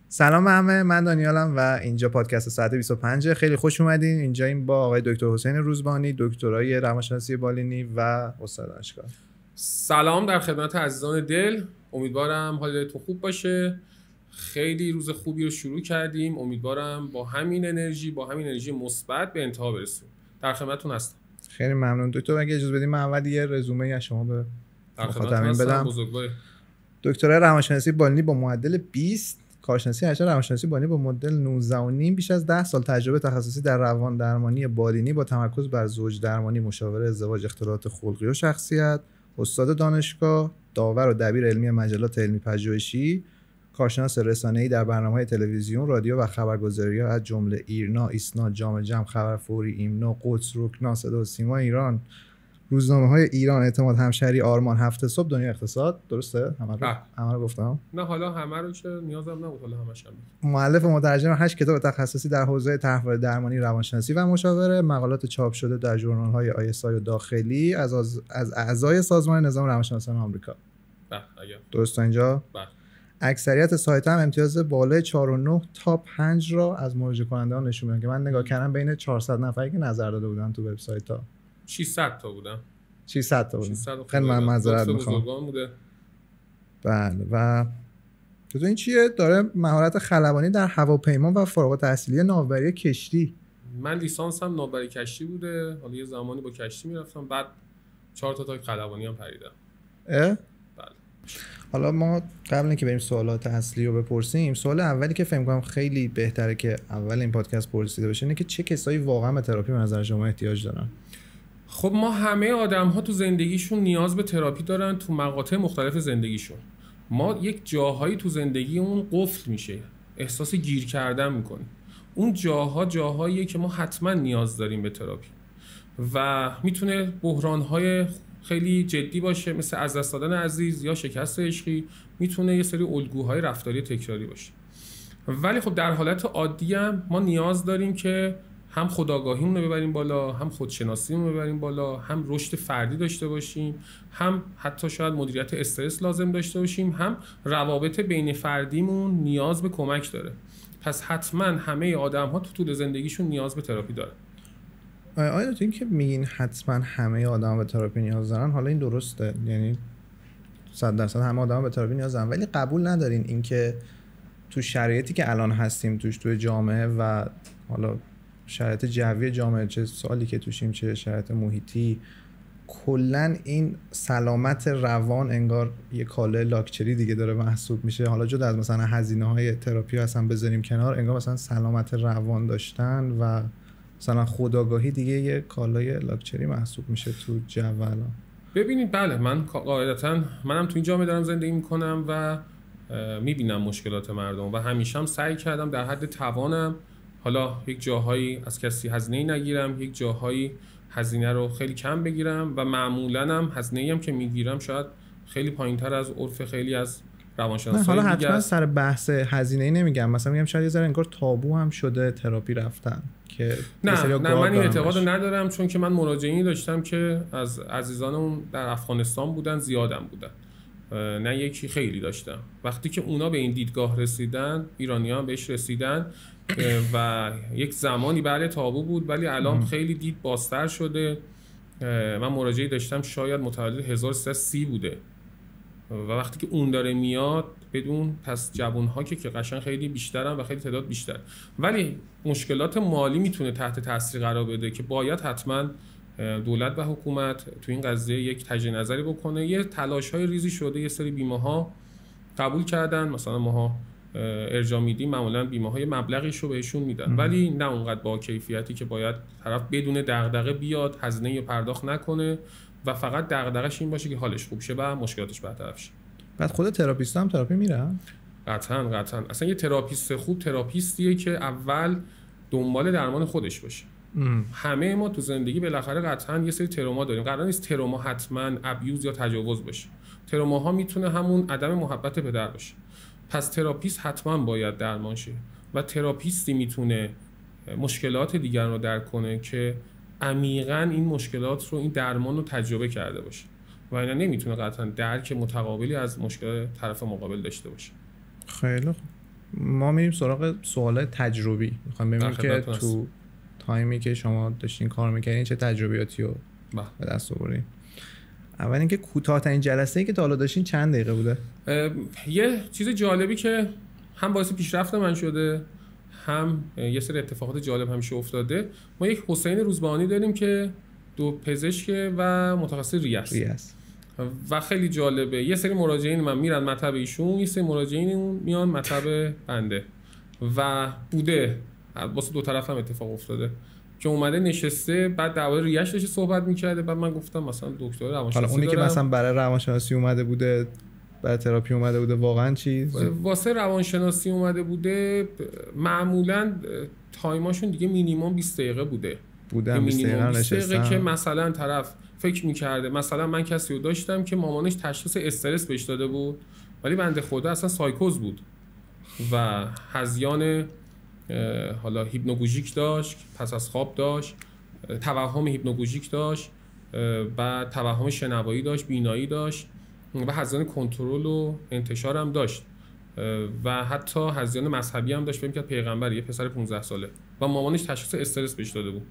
سلام همه، من دانیالم و اینجا پادکست ساعت 25. خیلی خوش اومدین. اینجا این با آقای دکتر حسین روزبانی، دکترای روانشناسی بالینی و استاد دانشگاه. سلام در خدمت عزیزان دل. امیدوارم حالتون خوب باشه. خیلی روز خوبی رو شروع کردیم. امیدوارم با همین انرژی مثبت به انتها برسیم. در خدمتتون هستم. خیلی ممنون دکتر. اگه اجازه بدید من اول یه رزومه از شما به مخاطبین بدم. دکترای روانشناسی بالینی با معدل 20، کارشناسی ارشد روانشناسی بالینی با مدل 19.5، بیش از 10 سال تجربه تخصصی در روان درمانی بالینی با تمرکز بر زوج درمانی، مشاوره ازدواج، اختلالات خلقی و شخصیت. استاد دانشگاه، داور و دبیر علمی مجلات علمی پژوهشی، کارشناس رسانه‌ای در برنامه‌های تلویزیون، رادیو و خبرگزاری‌ها از جمله ایرنا، ایسنا، جام جم، خبر فوری، ایمنا، قدس، رکنا، صدا و سیما ایران، روزنامه‌های ایران، اعتماد همشهری، آرمان، هفته صبح، دنیا اقتصاد. درسته؟ همه رو گفتم؟ نه حالا همه رو که نیازم نبود، حالا همش هم. مؤلف و مترجم 8 کتاب تخصصی در حوزه طرحواره درمانی، روانشناسی و مشاوره، مقالات چاپ شده در ژورنال‌های آی‌اس و داخلی از اعضای سازمان نظام روانشناسان آمریکا. درسته اینجا؟ بله. اکثریت سایت هم امتیاز بالای 4.9 تا 5 را از مراجعه کنندگان نشون میدن که من نگاه کردم بین 400 نفری که نظر داده بودن تو وبسایت‌ها 600 تا بودن. 600 تا بودن. خیلی من معذرت میخوام. بله. و تو این چیه؟ داره مهارت خلبانی در هواپیما و فارغ التحصیلی ناوبری کشتی. من لیسانسم ناوبری کشتی بوده. حالا یه زمانی با کشتی میرفتم، بعد 4 تا خلبانی هم پریدم. بله. حالا ما قبل اینکه بریم سوالات اصلی رو بپرسیم، سوال اولی که فکر می‌کنم خیلی بهتره که اول این پادکست پرسیده بشه اینه که چه کسایی واقعا به تراپی به نظر شما احتیاج دارن؟ خب ما همه آدم‌ها تو زندگیشون نیاز به تراپی دارن، تو مقاطع مختلف زندگیشون. ما یک جاهایی تو زندگیمون قفل میشه، احساس گیر کردن میکنیم. اون جاهاییه که ما حتما نیاز داریم به تراپی و میتونه بحران‌های خیلی جدی باشه، مثل از دست دادن عزیز یا شکست عشقی. میتونه یه سری الگوهای رفتاری تکراری باشه. ولی خب در حالت عادی هم ما نیاز داریم که هم خودآگاهیمون رو ببریم بالا، هم خودشناسیمون رو ببریم بالا، هم رشد فردی داشته باشیم، هم حتی شاید مدیریت استرس لازم داشته باشیم، هم روابط بین فردیمون نیاز به کمک داره. پس حتما همه آدم‌ها تو طول زندگیشون نیاز به تراپی دارن. آیا تو این که میگین حتما همه آدم‌ها به تراپی نیاز دارن، حالا این درسته؟ یعنی 100% همه آدم‌ها به تراپی نیاز دارن، ولی قبول ندارین اینکه تو شرایطی که الان هستیم توش، توی جامعه و حالا شرایط جوی جامعه، چه سوالی که توشیم، چه شرایط محیطی، کلن این سلامت روان انگار یه کاله لاکچری دیگه داره محسوب میشه. حالا جدا از مثلا هزینه‌های تراپی اصلا بذاریم کنار، انگار مثلا سلامت روان داشتن و مثلا خودآگاهی دیگه یه کالای لاکچری محسوب میشه تو جو الان. ببینید بله، من قاعدتاً منم تو این جامعه دارم زندگی میکنم و میبینم مشکلات مردم و همیشه هم سعی کردم در حد توانم، حالا یک جاهایی از کسی هزینه‌ای نگیرم، یک جاهایی هزینه رو خیلی کم بگیرم و معمولاً هم هزینه‌ای هم که میگیرم شاید خیلی پایین‌تر از عرف خیلی از روانشناسای دیگه. حالا حتما سر بحث هزینه‌ای نمیگم، مثلا میگم شاید یه ذره انگار تابو هم شده تراپی رفتن که نه من این اعتقاد ندارم، چون که من مراجعینی داشتم که از عزیزانمون در افغانستان بودن، زیادم بودن، نه یکی خیلی داشتم. وقتی که اونا به این دیدگاه رسیدن، ایرانی‌ها بهش رسیدن و یک زمانی بله تابو بود، ولی الان خیلی دید بازتر شده. من مراجعی داشتم شاید متولد 1330 بوده و وقتی که اون داره میاد بدون، پس جوان‌ها که قشنگ خیلی بیشترن و خیلی تعداد بیشتر، ولی مشکلات مالی میتونه تحت تاثیر قرار بده که باید حتما دولت و حکومت تو این قضیه یک تجدید نظری بکنه. یه تلاش‌های ریزی شده، یه سری بیمه‌ها قبول کردن، مثلا ماها ارجاع میدیم، معمولا بیمه‌های مبلغیش رو بهشون میدن، ولی نه اونقدر با کیفیتی که باید طرف بدون دغدغه بیاد هزینه پرداخت نکنه و فقط دغدغش این باشه که حالش خوب شه و مشکلاتش برطرف شه. بعد خود تراپیست هم تراپی میره؟ قطعاً. اصلا یه تراپیست خوب تراپیستیه که اول دنبال درمان خودش باشه. همه ما تو زندگی بالاخره قطعاً یه سری تروما داریم. قرار نیست تروما حتماً ابیوز یا تجاوز باشه. تروماها میتونه همون عدم محبت پدر باشه. پس تراپیست حتما باید درمان شه و تراپیستی میتونه مشکلات دیگران رو درک کنه که عمیقاً این مشکلات رو، این درمان رو تجربه کرده باشه و اینا نمیتونه قطعاً درک متقابلی از مشکل طرف مقابل داشته باشه. خیلی خوب. ما میریم سراغ سوال تجربی. میخوام ببینیم که تو تایمی که شما داشتین کار میکردین چه تجربیاتی رو به دست آوردین. اول اینکه کوتاه‌ترین جلسه‌ای که تا حالا داشتین چند دقیقه بوده؟ یه چیز جالبی که هم باعث پیشرفت من شده، هم یه سری اتفاقات جالب همیشه افتاده. ما یک حسین روزبانی داریم که دو پزشک و متخصص ریه است و خیلی جالبه. یه سری مراجعین من میرن مطب ایشون، یه سری مراجعین میان مطب بنده و بوده واسه دو طرف هم اتفاق افتاده که اومده نشسته بعد درباره ریه‌اش داشته صحبت می‌کرده. بعد من گفتم مثلا دکتر روانشناسی حالا اونی که مثلا برای روانشناسی اومده بوده، برای تراپی اومده بوده، واقعا چی واسه روانشناسی اومده بوده معمولاً تایماشون دیگه مینیمم 20 دقیقه بوده. 20 دقیقه که مثلا طرف فکر می‌کرده. مثلا من کسی رو داشتم که مامانش تشخیص استرس بهش داده بود ولی بنده خدا اصلا سایکوز بود و هذیان حالا هیپنوگوژیک داشت، پس از خواب داشت، توهم هیپنوگوژیک داشت، بعد توهم شنوایی داشت، بینایی داشت و هذیان کنترل و انتشار هم داشت و حتی هذیان مذهبی هم داشت. فکر می‌کرد پیغمبر، یه پسر 15 ساله و مامانش تشخیص استرس بهش داده بود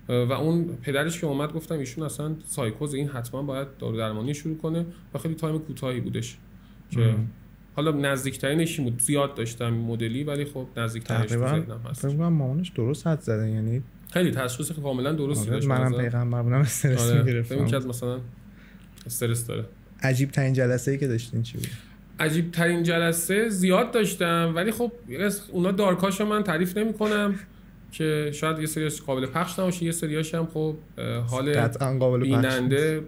و اون پدرش که اومد گفتم ایشون اصلا سایکوز، این حتما باید دارو درمانی شروع کنه و خیلی تایم کوتاهی بودش که حالا نزدیکترینش بود. زیاد داشتم مدلی ولی خب نزدیکترینش تو ذهنم هست. فکر کنم مامانش درست حد زده، یعنی خیلی تشخیص کاملا درستی داشت. منم پیغمبر بودم استرس میگرفتم. فکر می‌کرد مثلا استرس داره. عجیب ترین جلسه‌ای که داشتین چی بود؟ عجیب ترین جلسه زیاد داشتم ولی خب اونا دارکاشو من تعریف نمی‌کنم که شاید یه سریاش قابل پخش نباشه، یه سریاش هم خب حال بیننده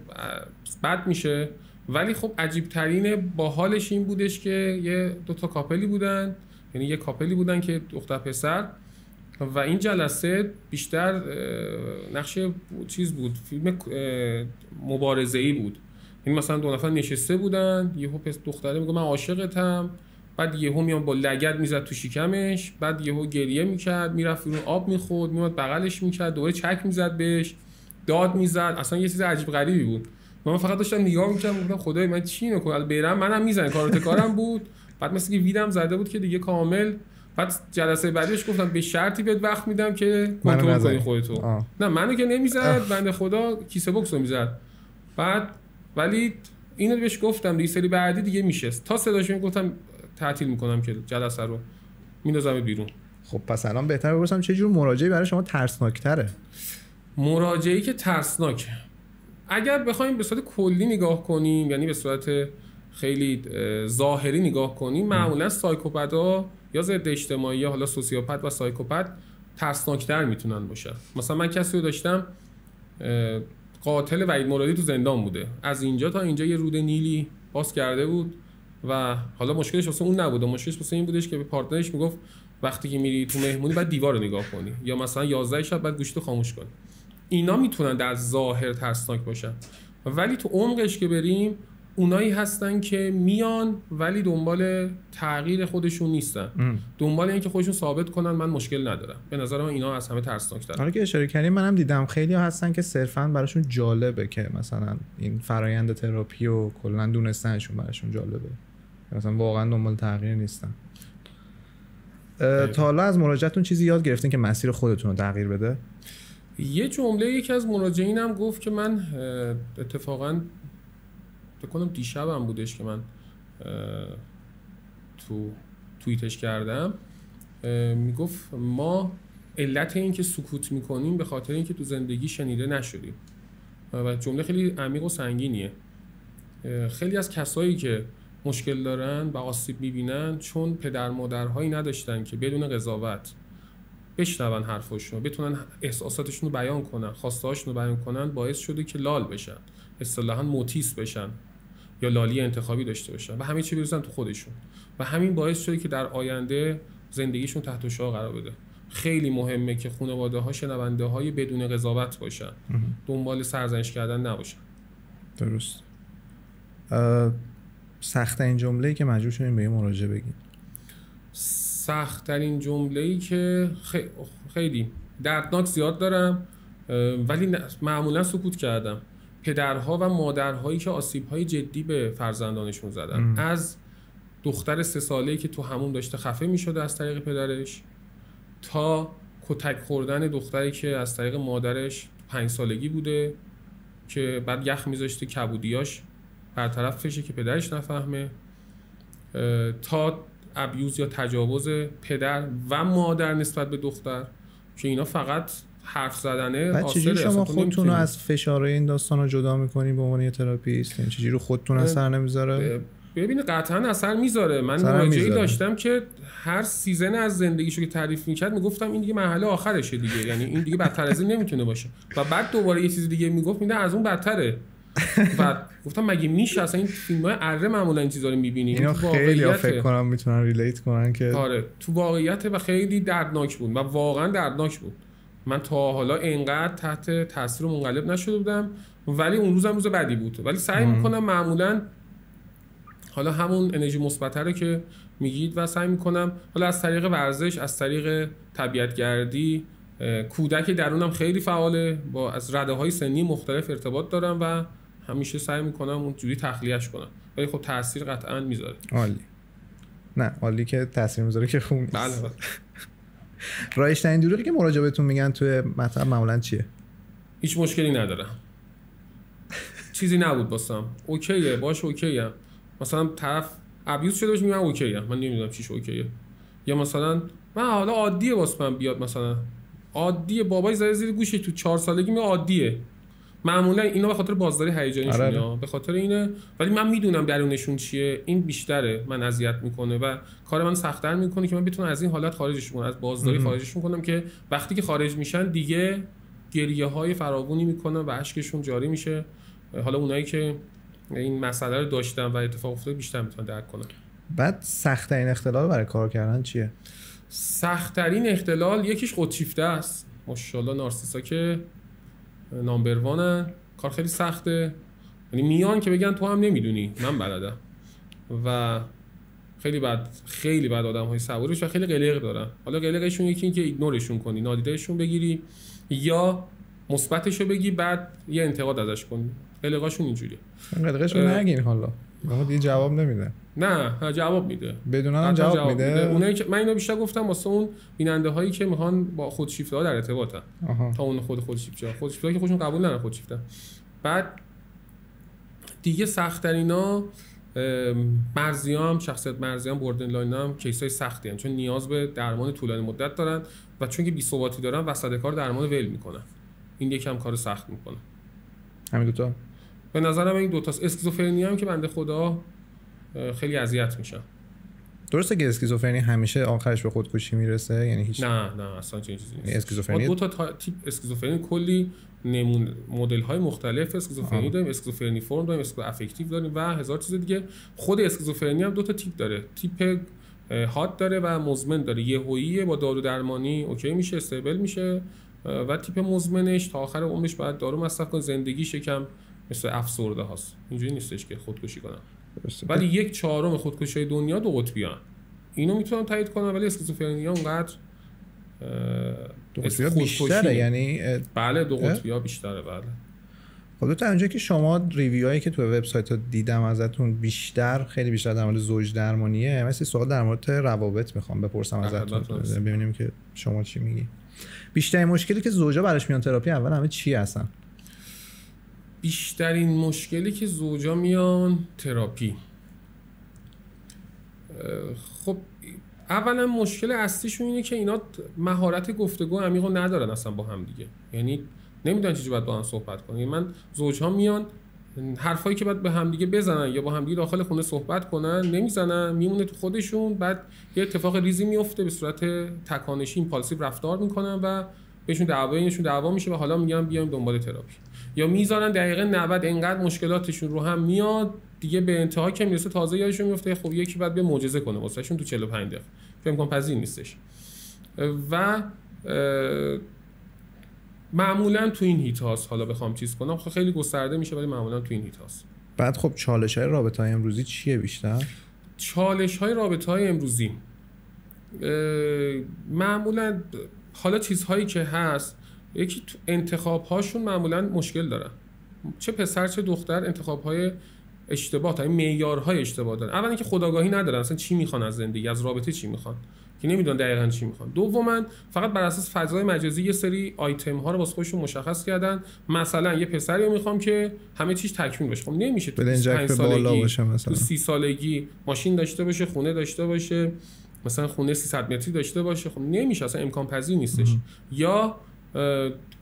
بد میشه. ولی خب عجیب ترین باحالش این بودش که یه دو تا کاپلی بودن، یعنی یه کاپلی بودن که دختر پسر و این جلسه بیشتر نقش چیز بود، فیلم مبارزه‌ای بود. این مثلا دو نفر نشسته بودن، یهو دختره میگه من عاشقتم، بعد یهو میام با لگد میزد تو شکمش، بعد یهو گریه میکرد، میرفت اون آب میخورد، میاد بغلش میکرد، دوباره چک میزد بهش، داد میزد. اصلا یه چیز عجیب غریبی بود. من فقط داشتم نگاه میکردم، گفتم خدای من چی اینو کنم برم منم میزنه کارم بود. بعد مثلا که ویدم زده بود که دیگه کامل. بعد جلسه بعدیش گفتم به شرطی بهت وقت میدم که کنترل کنی خودتو. نه منو که نمیزد، بنده خدا کیسه بوکسو میزد. بعد ولی اینو بهش گفتم دیگه سری بعدی دیگه میشه. تا صداش گفتم تعطیل میکنم که جلسه رو میندازم بیرون. خب پس الان بهتره بپرسم چه جور مراجعه‌ای برای شما ترسناک‌تره؟ مراجعه‌ای که ترسناکه اگر بخوایم به صورت کلی نگاه کنیم، یعنی به صورت خیلی ظاهری نگاه کنیم، معمولا سایکوپت‌ها یا ضد اجتماعی حالا سوسیوپت و سایکوپت ترسناک‌تر میتونن باشن. مثلا من کسی رو داشتم قاتل وحید مرادی تو زندان بوده، از اینجا تا اینجا یه رود نیلی باز کرده بود و حالا مشکلش واسه اون نبوده، مشکلش واسه این بودش که به پارتنرش میگفت وقتی که میری تو مهمونی بعد دیوار رو نگاه کنی یا مثلا 11 شب بعد گوشتو خاموش کنی. اینا میتونن در ظاهر ترسناک باشن ولی تو عمقش که بریم اونایی هستن که میان ولی دنبال تغییر خودشون نیستن، دنبال این که خودشون ثابت کنن من مشکل ندارم. به نظر من اینا از همه ترسناک‌ترن. حالا که اشاره کردیم منم دیدم خیلی ها هستن که صرفاً براشون جالبه که مثلا این فرایند تراپی و کلا دونستنشون براشون جالبه، مثلا واقعا دنبال تغییر نیستن. تا حالا از مراجعتون چیزی یاد گرفتین که مسیر خودتون رو تغییر بده؟ یه جمله یکی از مراجعینم گفت که من اتفاقاً فکر کنم دیشبم بودش که من تو توییتش کردم، میگفت ما علت این که سکوت میکنیم به خاطر اینکه تو زندگی شنیده نشدیم و جمله خیلی عمیق و سنگینیه. خیلی از کسایی که مشکل دارن و آسیب میبینن چون پدر مادرهایی نداشتن که بدون قضاوت بشنون حرفاشون، بتونن احساساتشون رو بیان کنن، خواسته‌هاشون رو بیان کنن، باعث شده که لال بشن، اصطلاحاً موتیس بشن یا لالی انتخابی داشته باشن و همه چی بریزن تو خودشون و همین باعث شده که در آینده زندگیشون تحت شعاع قرار بده. خیلی مهمه که خانواده‌ها شنونده‌های بدون قضاوت باشن، دنبال سرزنش کردن نباشن. درست. سخت‌ترین جمله‌ای که مجبور شدین به مراجعه بگین؟ سخت‌ترین جمله‌ای که خیلی دردناک زیاد دارم ولی معمولا سکوت کردم. پدرها و مادرهایی که آسیب‌های جدی به فرزندانشون زدن، از دختر 3 ساله‌ای که تو حموم داشته خفه می‌شده از طریق پدرش، تا کتک خوردن دختری که از طریق مادرش 5 سالگی بوده که بعد یخ می‌ذاشته کبودیاش برطرف بشه که پدرش نفهمه، تا ابیوز یا تجاوز پدر و مادر نسبت به دختر که اینا فقط حرف زدنه. بعد چجوری شما خودتون رو از فشارهای این داستان رو جدا میکنین به عنوان یه تراپیست؟ یعنی چجوری خودتون اثر نمیذاره؟ ببین قطعا اثر میذاره. من مراجعی داشتم که هر سیزن از زندگیشو که تعریف میکرد میگفتم این دیگه مرحله آخرشه دیگه، یعنی این دیگه بدتر از این نمیتونه باشه، و بعد دوباره یه چیز دیگه میگفت میده از اون بدتره. بعد گفتم مگه میشه اصلا این فیلم‌های اره معمولا این چیزا رو می‌بینیم؟ اینو خیلی فکر کنم میتونن ریلیت کنن که آره تو واقعیت و خیلی دردناک بود و واقعا دردناک بود. من تا حالا اینقدر تحت تاثیر منقلب نشده بودم، ولی اون روزم روز بدی بود. ولی سعی میکنم معمولا حالا همون انرژی مثبت رو که میگید و سعی میکنم حالا از طریق ورزش، از طریق طبیعت‌گردی، کودک درونم خیلی فعاله، با از رده‌های سنی مختلف ارتباط دارم و همیشه سعی میکنم اونجوری تخلیه‌اش کنم، ولی خب تاثیر قطعا میذاره. عالی. نه عالی که تاثیر میذاره که خوب نیست. بله. رایج‌ترین دروغی که مراجعه بهتون میگن توی مطلب معمولا چیه؟ هیچ مشکلی ندارم. چیزی نبود واسم. اوکیه، باشه اوکیه. مثلا طرف ابیوز شده باشه میگم اوکیه. من نمیدونم چیش اوکیه. یا مثلا من حالا عادیه واسه من بیاد، مثلا عادیه بابای زده زیر گوشی تو 4 سالگی میگه عادیه. معمولا اینا به خاطر بازداری هیجانیشونه، به خاطر اینه، ولی من میدونم درونشون چیه. این بیشتره من اذیت میکنه و کار من سخت‌تر میکنه که من بتونم از این حالت خارجش کنم، از بازداری خارجشون کنم که وقتی که خارج میشن دیگه گریه‌های فراوانی میکنن و اشکشون جاری میشه. حالا اونایی که این مسئله رو داشتن و اتفاق افتاده بیشتر میتونن درک کنن. بعد سخت‌ترین اختلال برای کار کردن چیه؟ سخت‌ترین اختلال یکیش خودشیفته است. ماشاءالله نارسیسا که نامبر وانن، کار خیلی سخته. یعنی میان که بگن تو هم نمیدونی، من بلدم. و خیلی بد آدم‌های صبوریش و خیلی قلق دارن. حالا قلقشون یکی این که ایگنورشون کنی، نادیدهشون بگیری، یا مثبتشو بگی بعد یه انتقاد ازش کنی. قلقاشون اینجوریه. قلقشون نگین حالا. ما دیگه جواب نمیده. نه جواب میده. بدونن جواب میده. اونایی که من اینو بیشتر گفتم واسه اون بیننده هایی که میخوان با خودشیفته ها در ارتباطن تا اون خودشیفته ها که خودشون قبول ندارن خودشیفته. بعد دیگه سخت ترینا مرزیام، شخصیت مرزیام، بوردن لاین هم کیسای سختی ان، چون نیاز به درمان طولانی مدت دارن و چون که بی‌ثباتی دارن وسط کار درمان ول میکنن. این یکم کار سخت میکنه. همین دو تا به نظرم این دو تاست. اسکیزوفرنی هم که بنده خدا خیلی اذیت میشن. درسته که اسکیزوفرنی همیشه آخرش به خودکشی میرسه؟ یعنی هیچ نه اصلا چنین چیزی نیست. اسکیزوفرنی دو تا تیپ اسکیزوفرنی، کلی مدل های مختلف اسکیزوفرنی داریم. اسکیزوفرنی فرم داریم، اسکیزو افکتیو داریم و هزار چیز دیگه. خود اسکیزوفرنی هم دو تا تیپ داره. تیپ هات داره و مزمن داره. یهویی با دارو درمانی اوکی میشه، استیبل میشه، و تیپ مزمنش تا آخر عمرش باید دارو مصرف کنه، زندگیش یکم مثل افسرده هاست. اینجوری نیستش که خودکشی کنن. ولی 1/4 خودکشی دنیا دو قطبیان. اینو میتونم تایید کنم، ولی اسکیزوفرنیا اونقدر دو قطبی‌ها بیشتره. یعنی بله دو قطبی‌ها بیشتره. بله. خب تا اونجایی که شما ریویوهایی که تو وبسایت‌ها دیدم ازتون خیلی بیشتر در مورد زوج درمانیه. مثلا سوال در مورد روابط میخوام بپرسم ازتون ببینیم که شما چی میگی. بیشترین مشکلی که زوجا براش میان تراپی اول همه چی هستن؟ بیشترین مشکلی که زوجا میان تراپی، خب اولا مشکل اصلیشون اینه که اینا مهارت گفتگو عمیق رو ندارن اصلا با هم دیگه. یعنی نمیدونن چجوری باید با هم صحبت کنن. من زوجها میان حرفایی که باید به هم دیگه بزنن یا با هم دیگه داخل خونه صحبت کنن نمیزنن، میمونه تو خودشون. بعد یه اتفاق ریزی میفته، به صورت تکانشی ایمپالسیو رفتار میکنن و بهشون دعوا میشه و حالا میگن بیایم دنبال تراپی. یا میذارن دقیقه 90 انقدر مشکلاتشون رو هم میاد دیگه به انتها که میرسه تازه یادشون میفته خب یکی بعد به معجزه کنه واسهشون تو 45 دقیقه که امکان پذیر نیستش. و معمولا تو این هیت هاست. حالا بخوام چیز کنم خیلی گسترده میشه ولی معمولا تو این هیت هاست. بعد خب چالش‌های رابطه‌های امروزی چیه بیشتر؟ چالش‌های رابطه‌های امروزی معمولا حالا چیزهایی که هست، یکی تو انتخاب‌هاشون معمولا مشکل دارن. چه پسر چه دختر انتخاب‌های اشتباه تا این معیارهای اشتباه دارن. اولا که خودآگاهی ندارن اصلا چی میخوان از زندگی، از رابطه چی میخوان، که نمیدونن دقیقاً چی میخوان. دوما فقط بر اساس فضای مجازی یه سری آیتم ها رو واسه خودشون مشخص کردن. مثلا یه پسری رو میخوام که همه چیز تکمیل باشه. خب نمیشه تو 25 سالگی تو 30 سالگی ماشین داشته باشه، خونه داشته باشه، مثلا خونه 300 متری داشته باشه. خب نمیشه، اصلا امکان پذیر نیستش. یا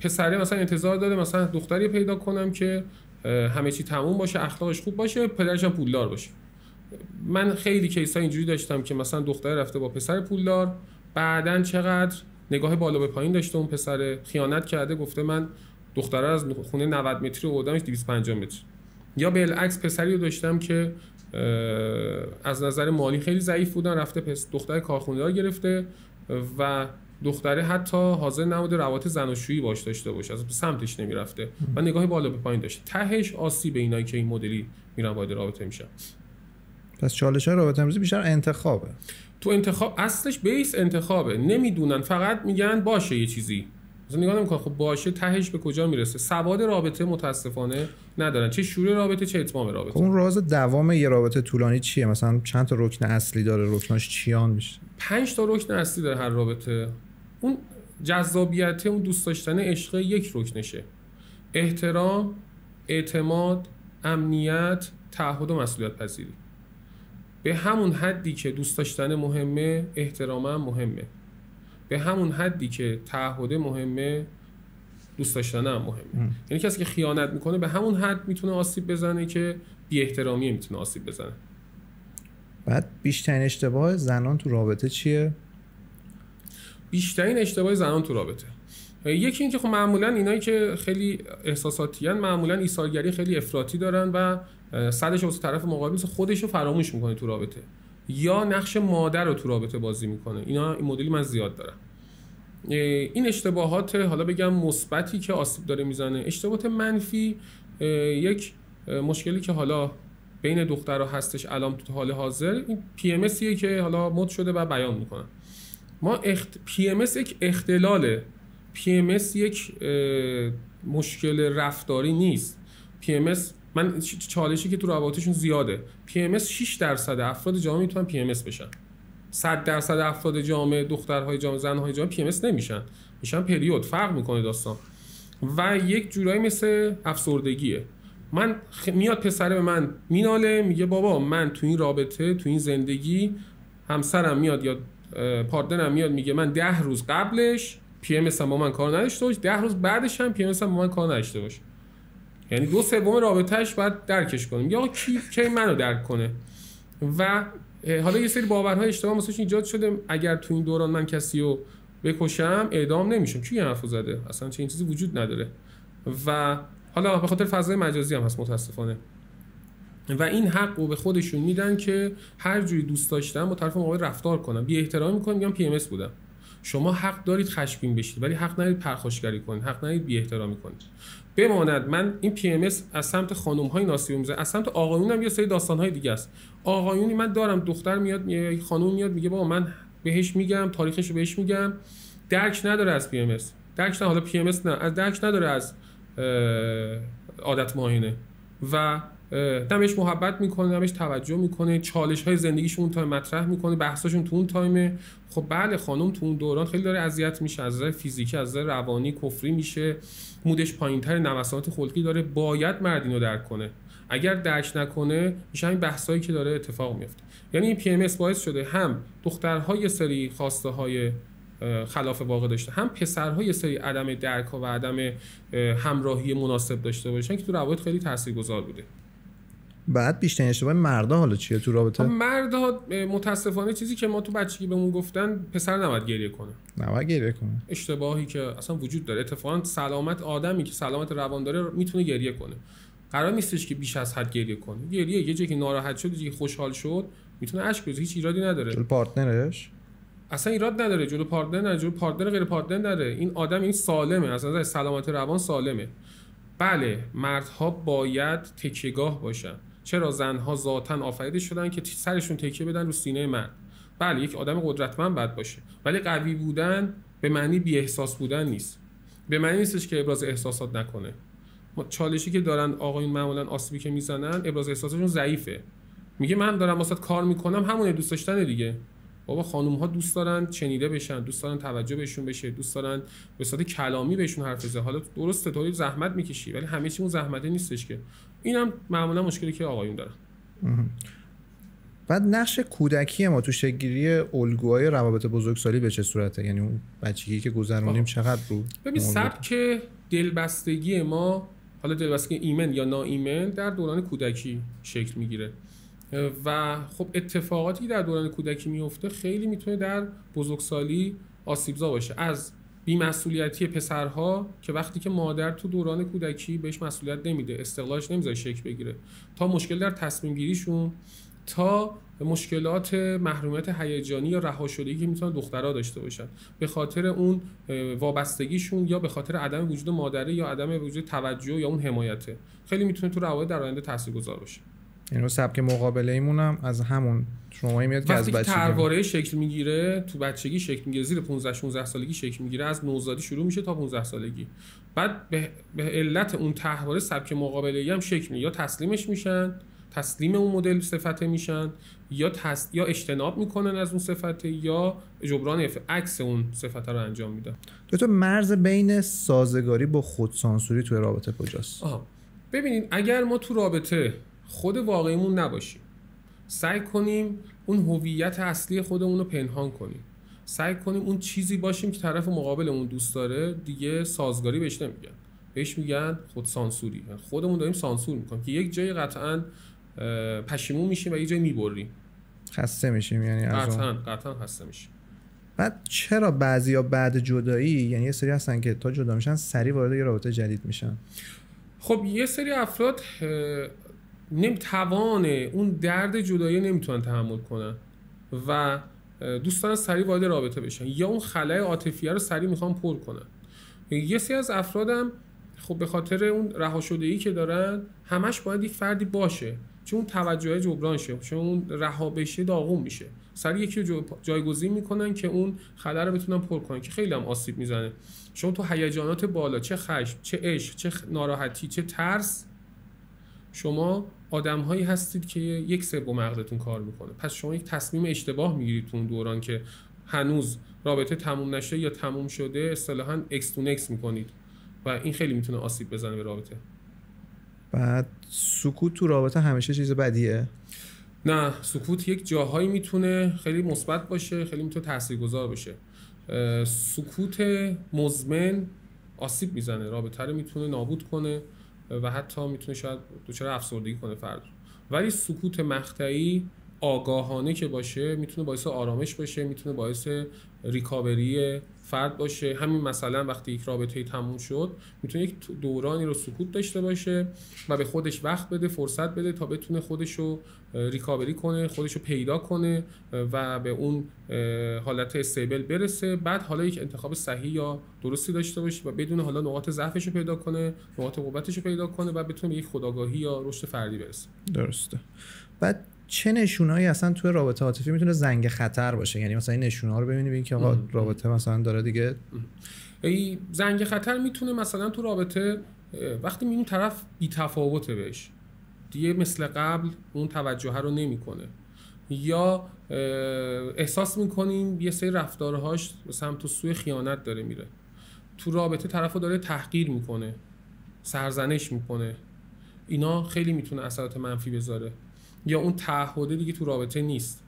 پسره مثلا انتظار داره مثلا دختری پیدا کنم که همه چی تموم باشه، اخلاقش خوب باشه، پدرش هم پولدار باشه. من خیلی کیسا اینجوری داشتم که مثلا دختر رفته با پسر پولدار، بعدن چقدر نگاه بالا به پایین داشته، اون پسر خیانت کرده، گفته من دختره از خونه 90 متری آوردمش 250 متر. یا بالعکس پسری رو داشتم که از نظر مالی خیلی ضعیف بودن، رفته دختر کارخونه‌دار گرفته و دختره حتی حاضر نبوده روابط زناشویی باش داشته باشه، از سمتش نمیرفته و نگاه بالا به پایین داشته. تهش آسیب اینایی که این مدلی میرن وارد رابطه میشن. پس چالش‌های رابطه امروزی بیشتر انتخابه. تو انتخاب اصلش بیس انتخابه، نمیدونن، فقط میگن باشه یه چیزی. مثلا نگاه نمی‌کنن خب باشه تهش به کجا میرسه. سواد رابطه متاسفانه ندارن، چه شروع رابطه چه اتمام رابطه. خب اون راز دوام یه رابطه طولانی چیه؟ مثلا چند تا رکن اصلی داره؟ رکناش چیان میشه؟ 5 تا رکن اصلی داره هر رابطه. اون جذابیت، اون دوست داشتن عشق یک رکنشه. احترام، اعتماد، امنیت، تعهد و مسئولیت پذیری. به همون حدی که دوست داشتن مهمه، احترام هم مهمه. به همون حدی که تعهد مهمه، دوست داشتن هم مهمه. یعنی کسی که خیانت میکنه به همون حد میتونه آسیب بزنه که بی احترامی میتونه آسیب بزنه. بعد بیشترین اشتباه زنان تو رابطه چیه؟ بیشترین اشتباه زنان تو رابطه، یکی این که خب معمولا اینایی که خیلی احساساتیان معمولا ایثارگری خیلی افراطی دارن و صدش واسه طرف مقابل خودش رو فراموش میکنه تو رابطه، یا نقش مادر رو تو رابطه بازی میکنه. این مدلی من زیاد دارم. این اشتباهات حالا بگم مثبتی که آسیب داره میزنه. اشتباهات منفی، یک مشکلی که حالا بین دخترها هستش الان تو حال حاضر، این PMS که حالا مد شده و بیان میکنن. ما PMS یک اختلاله. PMS یک مشکل رفتاری نیست. PMS من چالشی که تو روابطشون زیاده. PMS 6% افراد جامعه میتونن PMS بشن. 100% افراد جامعه، دخترهای جامعه، زنهای جامعه PMS نمیشن. میشن پریود. فرق میکنه داستان. و یک جورایی مثل افسردگیه. میاد پسره به من میناله، میگه بابا من تو این رابطه، تو این زندگی، همسرم میاد یا پارتنرم میاد میگه من 10 روز قبلش PMS هم با من کار نداشته باش، 10 روز بعدش هم PMS هم با من کار نداشته باش. یعنی 2/3 رابطه‌اش باید درکش کنه. یا کی منو درک کنه. و حالا یه سری باورهای اشتباه واسش ایجاد شده، اگر تو این دوران من کسی رو بکشم اعدام نمیشم. کی حرفو زده؟ اصلا چه این چیزی وجود نداره. و حالا به خاطر فضای مجازی هم هست متاسفانه. و این حق رو به خودشون میدن که هر جوری دوست داشتن با طرف مقابل رفتار کنن. بی احترامی میکنن، میگن PMS بودم. شما حق دارید خشمگین بشید ولی حق ندارید پرخاشگری کنید، حق ندارید بی احترامی کنید. بماند من این PMS از سمت خانم‌های ناصیب میزنه، از سمت آقایون هم یه سری داستان‌های دیگه است. آقایونی من دارم، دختر میاد، یه خانم میاد میگه بابا من بهش میگم، تاریخش رو بهش میگم، درک نداره از PMS. درک نه، حالا PMS نه، از درک نداره از عادت ماهینه و نمیش محبت میکنه، نمیش توجه میکنه، چالش‌های زندگیشون اون تایم مطرح میکنه، بحثاشون تو اون تایمه. خب بله خانم تو اون دوران خیلی داره اذیت میشه، از نظر فیزیکی، از نظر روانی کفری میشه، مودش پایین‌تر، نوسانات خلقی داره. باید مرد اینو درک کنه. اگر درک نکنه میشه این بحثایی که داره اتفاق میفته. یعنی این PMS باعث شده هم دخترها یه سری خواسته‌های خلاف واقع داشته، هم پسرها یه سری عدم درک و عدم همراهی مناسب داشته باشن که تو روابط خیلی تاثیرگذار بوده. بعد بیشترین اشتباه مردا حالا چیه تو رابطه؟ مردا متاسفانه چیزی که ما تو بچگی بهمون گفتن، پسر نباید گریه کنه. نباید گریه کنه. اشتباهی که اصلا وجود داره. اتفاقا سلامت آدمی که سلامت روان داره میتونه گریه کنه. قرار نیستش که بیش از حد گریه کنه. گریه یه جایی که ناراحت شد، یه جایی که خوشحال شد، میتونه اشک بریزه، هیچ ایرادی نداره. جلو پارتنرش اصلا ایراد نداره، جلو پارتنر نه، جلو پارتنر غیر پارتنر نداره. این آدم این سالمه، از نظر سلامت روان سالمه. بله مردها باید تکیه‌گاه باشن. چرا؟ زنها ذاتاً آفریده شدن که سرشون تکیه بدن رو سینه مرد. بله یک آدم قدرتمند باید باشه، ولی قوی بودن به معنی بی احساس بودن نیست. به معنی نیستش که ابراز احساسات نکنه. چالشی که دارن آقایون معمولا آسیبی که میزنن ابراز احساسشون ضعیفه. میگه من دارم واسات کار میکنم، همون دوست داشتن دیگه. بابا خانم ها دوست دارن شنیده بشن، دوست دارن توجه بهشون بشه، دوست دارن به صورت کلامی بهشون حرف بزنه. حالا درسته تو زحمت میکشی ولی همه چی اون زحمته نیستش که. اینم معمولا مشکلی که آقایون دارن. بعد نقش کودکی ما تو شکل‌گیری الگوهای روابط بزرگسالی به چه صورته؟ یعنی اون بچگی که گذروندیم چقدر رو ببین سبک دلبستگی ما، حالا دلبستگی ایمن یا ناایمن، در دوران کودکی شکل میگیره و خب اتفاقاتی در دوران کودکی میفته خیلی میتونه در بزرگسالی آسیبزا باشه. از بی‌مسئولیتی پسرها که وقتی که مادر تو دوران کودکی بهش مسئولیت نمیده، استقلالش نمیذاره شکل بگیره، تا مشکل در تصمیم گیریشون، تا مشکلات محرومیت هیجانی یا رهاشدگی که میتونن دخترها داشته باشن به خاطر اون وابستگیشون یا به خاطر عدم وجود مادره یا عدم وجود توجه یا اون حمایته، خیلی میتونه تو روابط در آینده تاثیرگذار باشه. اینو سبک مقابله ایمون هم از همون شمایی میاد که از بچگی ترواره شکل میگیره، تو بچگی شکل میگیره، زیر 15 16 سالگی شکل میگیره، از نوزادی شروع میشه تا 15 سالگی. بعد به علت اون تحواره سبک مقابله ای هم شکل میگیره، یا تسلیمش میشن، تسلیم اون مدل صفته میشن، یا یا اجتناب میکنن از اون صفته، یا جبران عکس اون صفته رو انجام میدن. تو مرز بین سازگاری با خودسانسوری توی رابطه کجاست؟ ببینید اگر ما تو رابطه خود واقعیمون نباشیم، سعی کنیم اون هویت اصلی خودمون رو پنهان کنیم، سعی کنیم اون چیزی باشیم که طرف مقابلمون دوست داره، دیگه سازگاری بهش نمیگن، بهش میگن خودسانسوری. خودمون داریم سانسور میکنیم که یک جای قطعاً پشیمون میشیم و یک جای میبریم، خسته میشیم. یعنی قطعاً خسته میشیم. بعد چرا بعضیا بعد جدایی، یعنی یه سری هستن که تا جدا میشن سریع وارد یه رابطه جدید میشن؟ خب یه سری افراد نمیتوان اون درد جدایی نمیتونن تحمل کنن و دوست دارن سریع وارد رابطه بشن، یا اون خلأ عاطفی رو سریع میخوان پر کنن. یه سری از افرادم خب به خاطر اون رهاشدگی که دارن همش باید یک فردی باشه، چون توجه جبران شه، چون اون رها بشه داغون میشه، سریع یکی رو جایگزین میکنن که اون خلأ رو بتونن پر کنن که خیلی هم آسیب میزنه. چون تو هیجانات بالا، چه خشم، چه عشق، چه ناراحتی، چه ترس، شما آدم‌هایی هستید که 1/3 عقلتون کار میکنه. پس شما یک تصمیم اشتباه میگیرید تو اون دوران که هنوز رابطه تموم نشده یا تموم شده، اصطلاحاً اکس تو نکس میکنید و این خیلی میتونه آسیب بزنه به رابطه. بعد سکوت تو رابطه همیشه چیز بدیه؟ نه، سکوت یک جاهایی میتونه خیلی مثبت باشه، خیلی میتونه تاثیرگذار باشه. سکوت مزمن آسیب میزنه، رابطه رو میتونه نابود کنه و حتی میتونه شاید دچار افسردگی کنه فرد. ولی سکوت مقطعی آگاهانه که باشه میتونه باعث آرامش باشه، میتونه باعث ریکاوری فرد باشه. همین مثلا وقتی یک رابطه تموم شد میتونه یک دورانی رو سکوت داشته باشه و به خودش وقت بده، فرصت بده تا بتونه خودش رو ریکاوری کنه، خودش رو پیدا کنه و به اون حالت استیبل برسه. بعد حالا یک انتخاب صحیح یا درستی داشته باشه و بدون حالا نقاط ضعفش رو پیدا کنه، نقاط قوتش رو پیدا کنه و بتونه به یک خودآگاهی یا رشد فردی برسه. درسته. بعد چه نشونهایی اصلا توی رابطه عاطفی میتونه زنگ خطر باشه؟ یعنی مثلا این نشونه‌ها رو ببینیم که آقا رابطه مثلا داره دیگه زنگ خطر میتونه مثلا تو رابطه وقتی میبینیم طرف بی‌تفاوته بهش، دیگه مثل قبل اون توجه رو نمیکنه، یا احساس میکنیم یه سری رفتارهاش سمت و سوی خیانت داره میره، تو رابطه طرفو داره تحقیر میکنه، سرزنش میکنه، اینا خیلی میتونه اثرات منفی بذاره. یا اون تعهد دیگه تو رابطه نیست،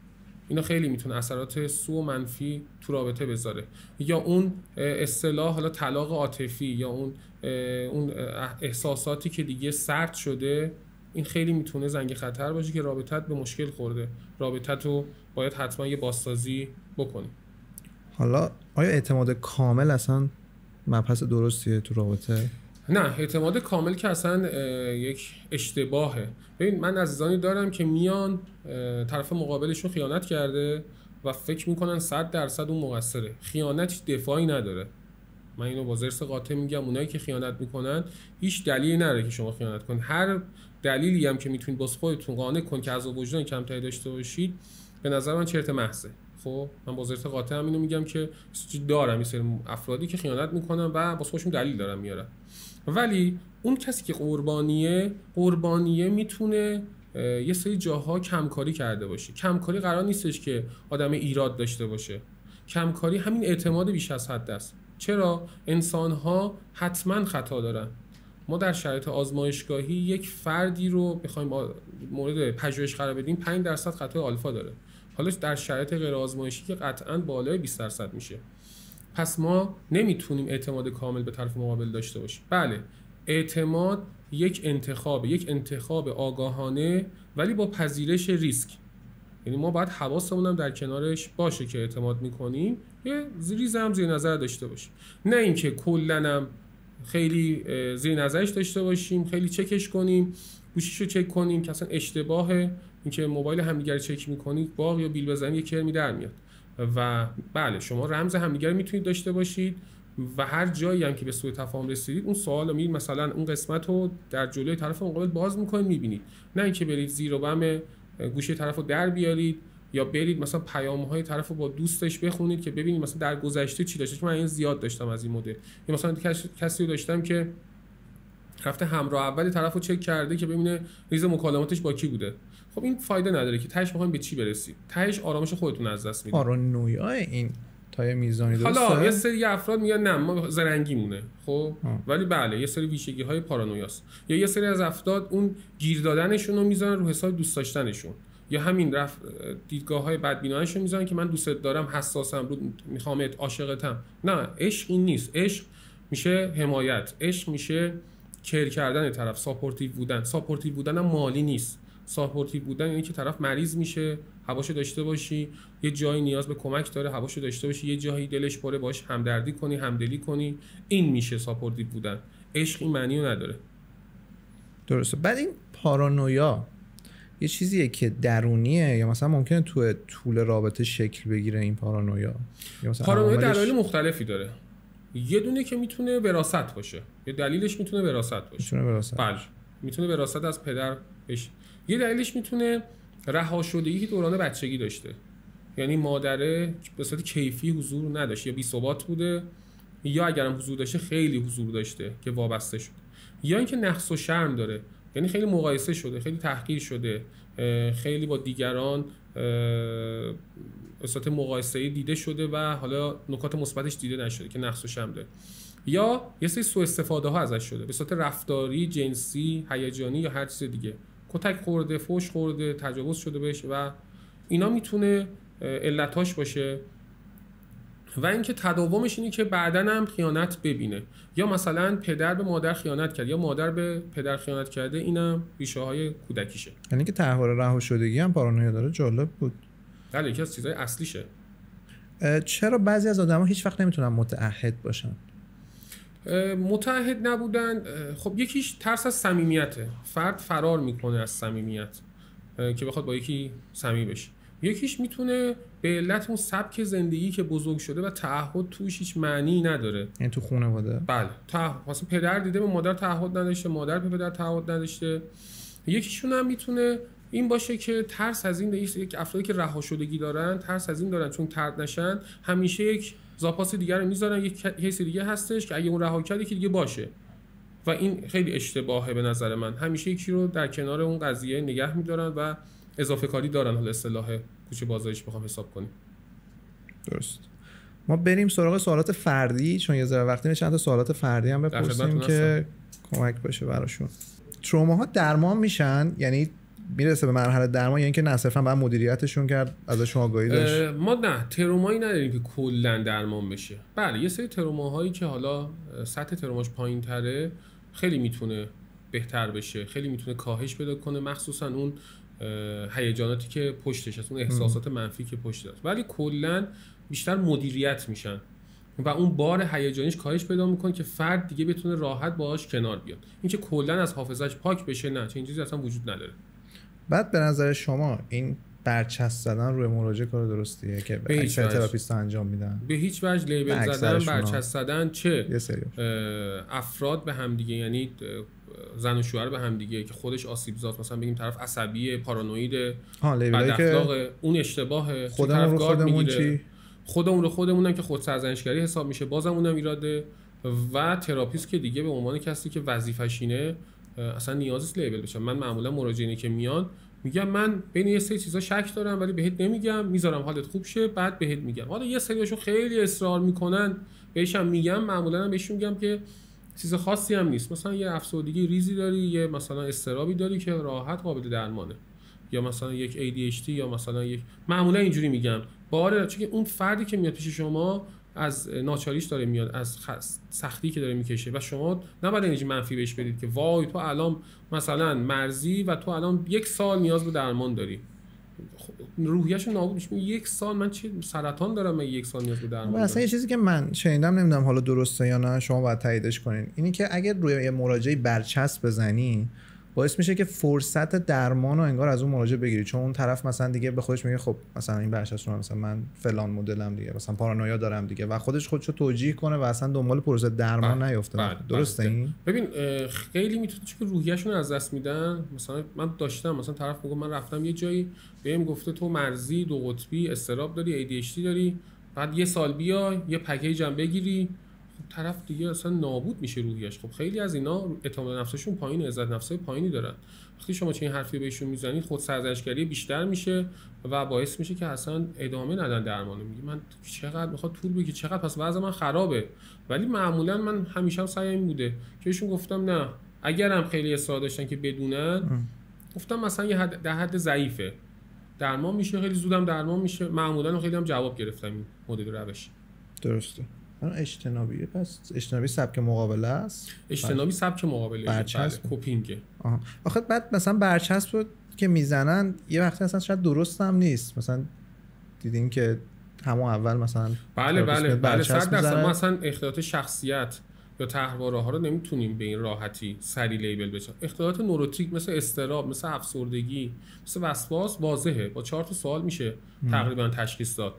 اینا خیلی میتونه اثرات سو و منفی تو رابطه بذاره. یا اون اصطلاح حالا طلاق عاطفی یا اون احساساتی که دیگه سرد شده، این خیلی میتونه زنگ خطر باشه که رابطت به مشکل خورده، رابطت رو باید حتما یه بازسازی بکنی. حالا آیا اعتماد کامل اصلا مبحث درستیه تو رابطه؟ نه، اعتماد کامل که اصلا یک اشتباهه. ببین من عزیزانی دارم که میان طرف مقابلشون خیانت کرده و فکر میکنن 100% اون مقصره. خیانت هیچ دفاعی نداره. من اینو با ضرس قاطع میگم، اونایی که خیانت میکنن هیچ دلیلی نداره که شما خیانت کنید. هر دلیلی هم که میتونید باز خودتون قانع کن که از وجدان کمتری داشته باشید، به نظر من چرت محضه. خب من با ضرس قاطع هم اینو میگم که دارم این سری افرادی که خیانت میکنن و باز خودشون دلیل دارن میارن. ولی اون کسی که قربانیه میتونه یه سری جاها کمکاری کرده باشه. کمکاری قرار نیستش که آدم ایراد داشته باشه. کمکاری همین اعتماد بیش از حد است. چرا؟ انسان‌ها حتما خطا دارن. ما در شرایط آزمایشگاهی یک فردی رو بخوایم مورد پژوهش قرار بدیم 5% خطای آلفا داره. حالا در شرایط غیر آزمایشی که قطعاً بالای 20% میشه. پس ما نمیتونیم اعتماد کامل به طرف مقابل داشته باشیم. بله، اعتماد یک انتخاب آگاهانه ولی با پذیرش ریسک. یعنی ما باید حواسمون هم در کنارش باشه که اعتماد میکنیم یه ریز هم زیر نظر داشته باشیم، نه اینکه کلنم خیلی زیر نظرش داشته باشیم، خیلی چکش کنیم، گوشیشو چک کنیم که اصلا اشتباهه. اینکه موبایل همدیگه رو چک میکنید باغ یا بیل بزنید یک کرمی در میاد. و بله شما رمز همدیگه رو میتونید داشته باشید و هر جایی هم که به سوء تفاهم رسیدید اون سوال رو میرید مثلا اون قسمت رو در جلوی طرف مقابل باز میکنید میبینید، نه اینکه برید زیر و بم گوشی طرف رو در بیارید یا برید مثلا پیام‌های طرف رو با دوستش بخونید که ببینید مثلا در گذشته چی داشته. من این زیاد داشتم از این مدل. یا مثلا کسی رو داشتم که رفته همراه اولی طرف رو چک کرده که ببینه ریز مکالماتش با کی بوده. خب این فایده نداره که تهش بخواید به چی برسید. تهش آرامش خودتون از دست میدید. پارانویا این تا یه میزانی درسته. حالا یه سری افراد میگن نه ما زرنگی مونه. خب ولی بله یه سری ویژگی‌های پارانویاست. یا یه سری از افراد اون گیر دادنشون رو میذارن رو حساب دوست داشتنشون، یا همین دیدگاه‌های بدبینانه‌شون میذارن که من دوستت دارم، حساسم، رو میخوامت، عاشقتم. نه، عشق این نیست. عشق میشه حمایت، عشق میشه کیر کردن طرف، ساپورتیو بودن هم مالی نیست. ساپورتیو بودن یعنی که طرف مریض میشه حواسو داشته باشی، یه جایی نیاز به کمک داره حواسو داشته باشی، یه جایی دلش پره باش همدردی کنی، همدلی کنی. این میشه ساپورتیو بودن. عشق این معنی رو نداره. درسته. بعد این پارانویا یه چیزیه که درونیه یا مثلا ممکنه تو طول رابطه شکل بگیره این پارانویا؟ پارانویا دلایل مختلفی داره. یه دونه که میتونه وراثت باشه. یه دلیلش میتونه وراثت باشه. بله. میتونه وراثت از پدر بشه. یه دلیلش میتونه رها شدگی که دوران بچگی داشته. یعنی مادره به صورت کیفی حضور نداشت یا بی‌ثبات بوده، یا اگرم حضور داشته خیلی حضور داشته که وابسته شد. یا اینکه نقص و شرم داره. یعنی خیلی مقایسه شده، خیلی تحقیر شده، خیلی با دیگران به صورت مقایسه‌ای دیده شده و حالا نکات مثبتش دیده نشده که نقص و شرم داره. یا یه سری سوء استفاده ها ازش شده به صورت رفتاری، جنسی، هیجانی یا هر چیز دیگه. کتک خورده، فحش خورده، تجاوز شده بهش و اینا میتونه علتاش باشه. و اینکه تداومش اینه که بعداً هم خیانت ببینه، یا مثلا پدر به مادر خیانت کرد یا مادر به پدر خیانت کرده، اینم ریشه‌های کودکیشه. یعنی که تحول رها شدگی هم پارانویا داره. جالب بود. بله یکی از چیزهای اصلیشه. چرا بعضی از آدم‌ها هیچ وقت نمیتونن متعهد باشن؟ متعهد نبودن خب یکیش ترس از صمیمیته. فرد فرار میکنه از صمیمیت که بخواد با یکی صمیمی بشه. یکیش میتونه به علت اون سبک زندگی که بزرگ شده و تعهد توش هیچ معنی نداره. یعنی تو خانواده بله مثلا پدر دیده به مادر تعهد نداشته، مادر به پدر تعهد نداشته. یکیشون هم میتونه این باشه که ترس از این یک افرادی که رها شدگی دارن ترس از این دارن چون طرد نشن همیشه یک زاپاس دیگر رو میذارن، یک کیس دیگه هستش که اگه اون رها کرد یکی دیگه باشه. و این خیلی اشتباهه به نظر من. همیشه یکی رو در کنار اون قضیه نگه می‌دارن و اضافه کاری دارن. حالا اصطلاح کوچه بازاریش بخوام حساب کنیم. درست. ما بریم سراغ سوالات فردی چون یه ذره وقتی چند تا سوالات فردی هم بپرسیم که کمک باشه براشون. تروماها درمان میشن؟ یعنی میرسه به مرحله درمان یا اینکه نه صرفا باید مدیریتشون کرد، ازشون آگاهی داشت؟ ما نه ترومایی نداریم که کلا درمان بشه. بله یه سری تروماهایی که حالا سطح تروماش پایین‌تره خیلی میتونه بهتر بشه، خیلی میتونه کاهش پیدا کنه، مخصوصا اون هیجاناتی که پشتش هست، اون احساسات منفی که پشتش هست. ولی کلا بیشتر مدیریت میشن و اون بار هیجانیش کاهش پیدا میکنه که فرد دیگه بتونه راحت باهاش کنار بیاد. اینکه کلا از حافظه‌اش پاک بشه نه، چنین چیزی اصلا وجود نداره. بعد به نظر شما این برچسب زدن روی مراجع کار درستیه که اکثر تراپیست‌ها انجام میدن؟ به هیچ وجه لیبل زدن، برچسب زدن چه افراد به هم دیگه، یعنی زن و شوهر به هم دیگه که خودش آسیب زاد، مثلا بگیم طرف عصبیه، پارانوید، بد اخلاقه، اون اشتباهه. خودمون رو خودمون چی؟ خودمون رو خودمونم که خود سرزنشگری حساب میشه، بازم اونم ایراده. و تراپیست که دیگه به عنوان کسی که وظیفه‌ش اینه اصلا نیازی نیست لیبل بشه. من معمولا مراجعینی که میان میگم من بین یه سری چیزا شک دارم ولی بهت نمیگم، میذارم حالت خوب شه بعد بهت میگم. حالا یه سریاشو خیلی اصرار میکنن بهشم میگم، معمولا بهشون میگم که چیز خاصی هم نیست، مثلا یه افسردگی ریزی داری، یه مثلا استرابی داری که راحت قابل درمانه، یا مثلا یک ADHD، یا مثلا یک، معمولا اینجوری میگم باره، چون اون فردی که میاد پیش شما از ناچاریش داره میاد، از سختی که داره میکشه و شما نباید انرژی منفی بهش بدید که وای تو الان مثلا مرزی و تو الان 1 سال نیاز به درمان داری. روحیه‌اش نابود میشه. 1 سال من چه سرطان دارم، من 1 سال نیاز به درمان دارم. اصلا یه چیزی که من شنیدم، نمیدونم حالا درسته یا نه، شما باید تاییدش کنین، اینی که اگر روی یه مراجعه برچسب بزنی باعث میشه که فرصت درمان رو انگار از اون مراجع بگیری، چون اون طرف مثلا دیگه به خودش میگه خب مثلا این برچسب رو مثلا من فلان مدلم دیگه، مثلا پارانویا دارم دیگه، و خودشو توجیه کنه و اصلا دنبال پروسه درمان نیفته. درسته این؟ ببین خیلی میتونه که روحیه‌شون از دست میدن. مثلا من داشتم مثلا طرف میگه من رفتم یه جایی بهم گفته تو مرزی 2 قطبی استراب داری، ADHD داری، بعد 1 سال بیا یه پکیج هم بگیری. طرف دیگه اصلا نابود میشه روحیش. خب خیلی از اینا اعتماد نفسشون پایین، عزت نفسی پایینی دارن. وقتی شما چه این حرفی بهشون میزنید خود سرزنشگری بیشتر میشه و باعث میشه که اصلا ادامه ندن درمانو. میگه من چقدر میخواد طول بگیره، چقدر پس وضع من خرابه. ولی معمولا من همیشه هم سعی این بوده که بهشون گفتم نه، اگرم خیلی اصرار داشتن که بدونن، گفتم مثلا یه حد ضعیفه، درمان میشه، خیلی زودم درمان میشه. معمولا خیلی هم جواب گرفتم این مدل روش. درسته. اجتنابیه، پس اجتنابی سبک مقابله است. اجتنابی سبک مقابله، برچسب کوپینگه. آخه بعد مثلا برچسب رو که میزنن یه وقتی اصلا شاید درست هم نیست. مثلا دیدین که همون اول مثلا بله 100% ما اصلا اختلالات شخصیت یا طرحواره‌ها رو نمیتونیم به این راحتی سری لیبل بشن. اختلالات نوروتیک مثل اضطراب، مثل افسردگی، مثل وسواس واضحه، با 4 تا سوال میشه تقریبا تشخیص داد.